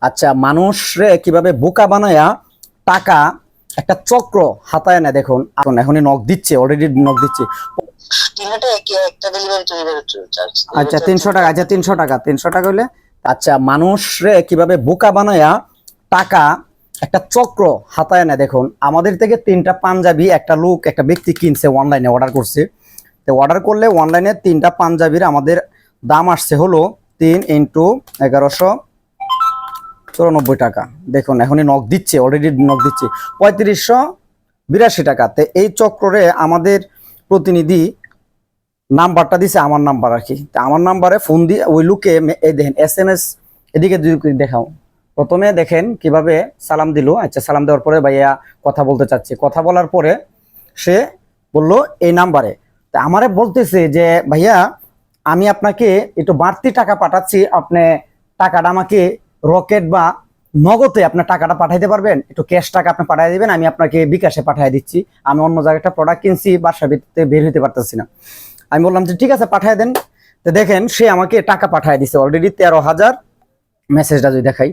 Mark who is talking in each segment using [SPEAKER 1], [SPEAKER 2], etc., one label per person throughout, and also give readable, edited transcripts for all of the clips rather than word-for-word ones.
[SPEAKER 1] আচ্ছা, মানুষরে কিভাবে বোকা বানায়া টাকা একটা চক্র হাতায় না দেখুন। এখন এখনই নক দিচ্ছে, অলরেডি নক দিচ্ছে। আচ্ছা 300 টাকা, আচ্ছা 300 টাকা, 300 টাকা হইলে আচ্ছা, মানুষরে কিভাবে বোকা বানায়া টাকা একটা চক্র হাতায় না দেখুন। আমাদের থেকে 3টা পাঞ্জাবি একটা লোক, একটা ব্যক্তি কিনছে, অনলাইনে অর্ডার করছে। তো অর্ডার করলে অনলাইনে 3টা পাঞ্জাবির আমাদের দাম আসছে হলো 3 × 1194 টাকা। দেখুন এখনই নক দিচ্ছে, অলরেডি নক দিচ্ছে 3582 টাকা। তো এই চক্রে আমাদের প্রতিনিধি নাম্বারটা দিছে, আমার নাম্বার আর কি। তা আমার নাম্বারে ফোন দিয়ে ওই লোকে এই দেখেন SMS, এদিকে যদি দেখাও, প্রথমে দেখেন কিভাবে সালাম দিল। আচ্ছা, সালাম দেওয়ার পরে ভাইয়া কথা বলতে চাচ্ছে, কথা বলার পরে সে বলল এই নাম্বারে। তা আমারে বলতেছে যে ভাইয়া আমি আপনাকে একটু বাড়তি টাকা পাঠাচ্ছি, আপনি টাকাটা আমাকে রকেট বা নগদে আপনার টাকাটা পাঠাইতে পারবেন? একটু ক্যাশ টাকা আপনি পাঠিয়ে দিবেন, আমি আপনাকে বিকাশে পাঠিয়ে দিচ্ছি। আমি অন্য জায়গায় একটা প্রোডাক্ট কিনছি, বাসার ভিতরে বের হইতে পারতেছি না। আমি বললাম যে ঠিক আছে পাঠিয়ে দেন। তো দেখেন সে আমাকে টাকা পাঠিয়ে দিছে অলরেডি 13,000। মেসেজটা যদি দেখাই,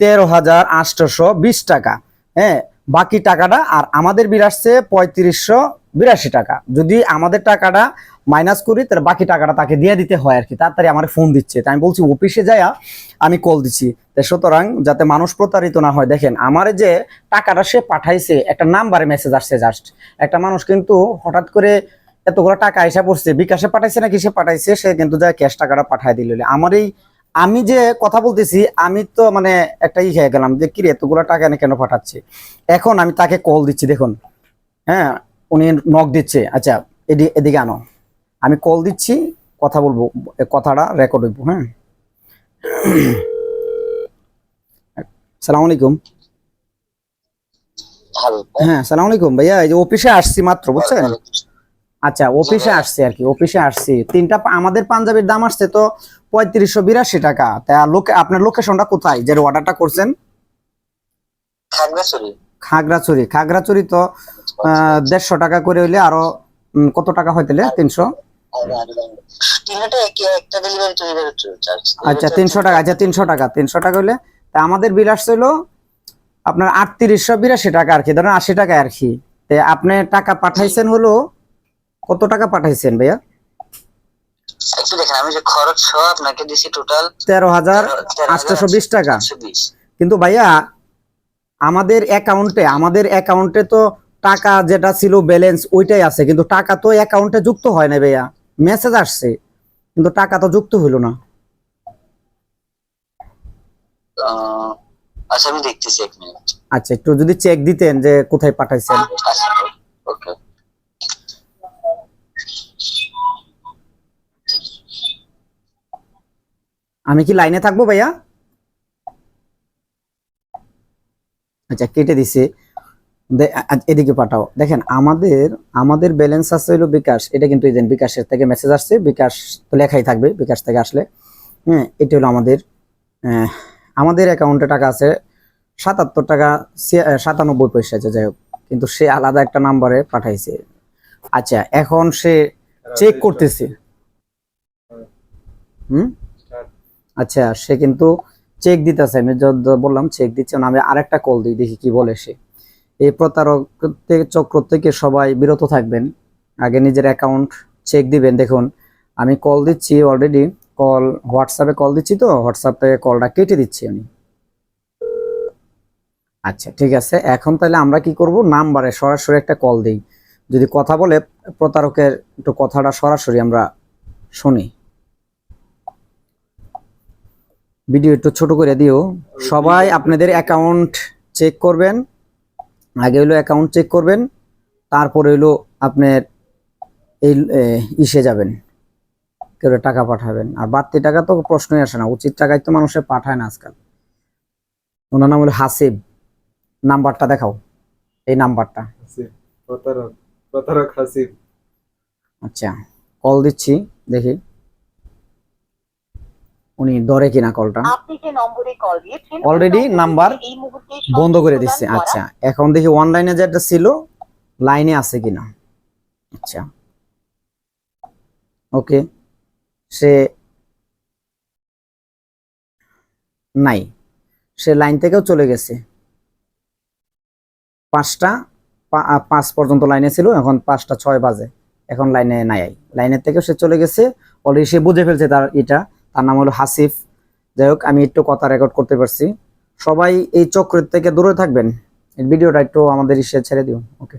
[SPEAKER 1] 13,820 টাকা। হ্যাঁ, বাকি টাকাটা আর আমাদের বিল আসছে 3582 টাকা। যদি আমাদের টাকাটা মাইনাস করি তাহলে বাকি টাকাটা তাকে দিয়ে দিতে হয় আর কি। তাড়াতাড়ি আমার ফোন দিচ্ছে, তাই আমি বলছি অফিসে যাইয়া আমি কল দিচ্ছি। সুতরাং যাতে মানুষ প্রতারিত না হয়, দেখেন আমার যে টাকাটা সে পাঠাইছে একটা নাম্বারে মেসেজ আসছে জাস্ট। একটা মানুষ কিন্তু হঠাৎ করে এতগুলো টাকা আইসা পড়ছে, বিকাশে পাঠাইছে না কিসে পাঠাইছে, সে কিন্তু যা ক্যাশ টাকাটা পাঠাই দিল। আমার এই আমি যে কথা বলতেছি, আমি তো মানে একটা খেয়ে গেলাম যে কিরে এতগুলো টাকা এনে কেন পাঠাচ্ছে। এখন আমি তাকে কল দিচ্ছি, দেখুন। হ্যাঁ, উনি নক দিচ্ছে। আচ্ছা, এদিকে আনো, আমি কল দিচ্ছি, কথা বলবো, কথাটা রেকর্ড হইব। হ্যাঁ, সালাম আলাইকুম। হ্যাঁ, সালাম আলাইকুম ভাইয়া, এই যে অফিসে আসছি মাত্র, বুঝছেন? আচ্ছা, অফিসে আসছি আর কি, অফিসে আসছি। আমাদের পাঞ্জাবির দাম আসছে তো 3582 টাকা। তা আপনার লোকেশনটা কোথায় যে অর্ডারটা করছেন? খাগড়াছড়ি। খাগড়াছড়ি তো 150 টাকা করে হইলে আরো কত টাকা হয় তাহলে? 300। আচ্ছা 300 টাকা, আচ্ছা 300 টাকা, 300 টাকা হইলে তা আমাদের বিল আসছে হলো আপনার 3882 টাকা আর কি, ধরেন 80 টাকা আর কি। আপনি টাকা পাঠাইছেন হলো কত টাকা পাঠাইছেন ভাইয়া? আমি যে খরচ সহ আপনাকে দিছি টোটাল 13,820 টাকা। কিন্তু ভাইয়া আমাদের অ্যাকাউন্টে তো টাকা যেটা ছিল ব্যালেন্স ওইটাই আছে, কিন্তু টাকা তো অ্যাকাউন্টে যুক্ত হয় না ভাইয়া। মেসেজ আসছে কিন্তু টাকা তো যুক্ত হইল না। আচ্ছা আমি দেখতেছি, 1 মিনিট। আচ্ছা, একটু যদি চেক দিতেন যে কোথায় পাঠাইছেন। ওকে, আমি কি লাইনে থাকবো ভাইয়া? আচ্ছা, কেটে দিছে। এদিকে পাঠাও। দেখেন আমাদের আমাদের ব্যালেন্স আছে হলো বিকাশ, এটা কিন্তু এই যে বিকাশের থেকে মেসেজ আসছে, বিকাশ তো লেখাই থাকবে বিকাশ থেকে আসলে। হ্যাঁ, এটা হলো আমাদের অ্যাকাউন্টে টাকা আছে 77 টাকা 97 পয়সা আছে, যাই হোক। কিন্তু সে আলাদা একটা নাম্বারে পাঠাইছে। আচ্ছা, এখন সে চেক করতেছে। হুম, আচ্ছা, সে কিন্তু চেক দিতেছে। আমি বললাম চেক দিচ্ছে না, আমি আরেকটা কল দিই, দেখি কি বলে সে। এই প্রতারক চক্র থেকে সবাই বিরত থাকবেন, আগে নিজের অ্যাকাউন্ট চেক দিবেন। দেখুন আমি কল দিচ্ছি অলরেডি, হোয়াটসঅ্যাপে কল দিচ্ছি, তো হোয়াটসঅ্যাপে কলটা কেটে দিচ্ছি আমি। আচ্ছা ঠিক আছে, এখন তাহলে আমরা কি করব, নাম্বারে সরাসরি একটা কল দিই, যদি কথা বলে প্রতারকের একটু কথাটা সরাসরি আমরা শুনি। ভিডিও একটু ছোট করে দিও। সবাই আপনাদের অ্যাকাউন্ট চেক করবেন, আগে হলো অ্যাকাউন্ট চেক করবেন, তারপরে হলো আপনার এই ইসে যাবেন, কেউ টাকা পাঠাবেন। আর বাড়তি টাকা তো প্রশ্নই আসে না, উচিত টাকায় তো মানুষে পাঠায় না আজকাল। ওনার নাম হলো হাসিব। নাম্বারটা দেখাও, এই নাম্বারটা।
[SPEAKER 2] প্রতারক, প্রতারক হাসিব।
[SPEAKER 1] আচ্ছা, কল দিচ্ছি, দেখি উনি ধরে কিনা কলটা। অলরেডি নাম্বার বন্ধ করে দিচ্ছে। আচ্ছা, এখন দেখি অনলাইনে যেটা ছিল লাইনে আছে কিনা। আচ্ছা ওকে, সে নাই। সে লাইন থেকেও চলে গেছে। 5 পর্যন্ত লাইনে ছিল, এখন 5:06 বাজে, এখন লাইনে নাই। লাইনের থেকেও সে চলে গেছে, অলরেডি সে বুঝে ফেলছে তার নাম হলো হাসিফ। যাই হোক, আমি একটু কথা রেকর্ড করতে পারছি। সবাই এই চক্রের থেকে দূরে থাকবেন। এই ভিডিওটা একটু আমাদের ছেড়ে দিও। ওকে।